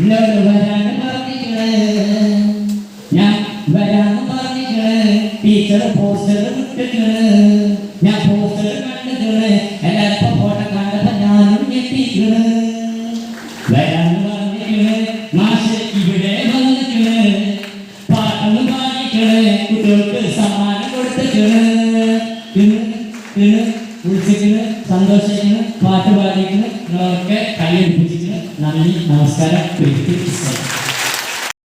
എന്നോട് വരാന്ന് പറഞ്ഞിട്ട് ഞാൻ വരാന്ന് പറഞ്ഞിട്ട് ടീച്ചർ പോസ്റ്റർ വിട്ടിട്ട് ഞാൻ പോസ്റ്റർ കണ്ടിട്ട് എല്ലാവർക്കും ഫോട്ടോ കണ്ടപ്പോ ഞാനും ഞെട്ടിക്കണ്. വരാന്ന് പറഞ്ഞിട്ട് മാഷ് ഇവിടെ വന്നിട്ട് പാട്ടൊന്ന് പാടിക്കണ്, കുട്ടികൾക്ക് സമ്മാനം കൊടുത്തിട്ട് വിളിച്ചിട്ട് സന്തോഷിക്കുന്നു, പാട്ട് പാടിക്കുന്നു, നിങ്ങളൊക്കെ കൈയടിപ്പിച്ചിട്ട് നന്ദി, നമസ്കാരം.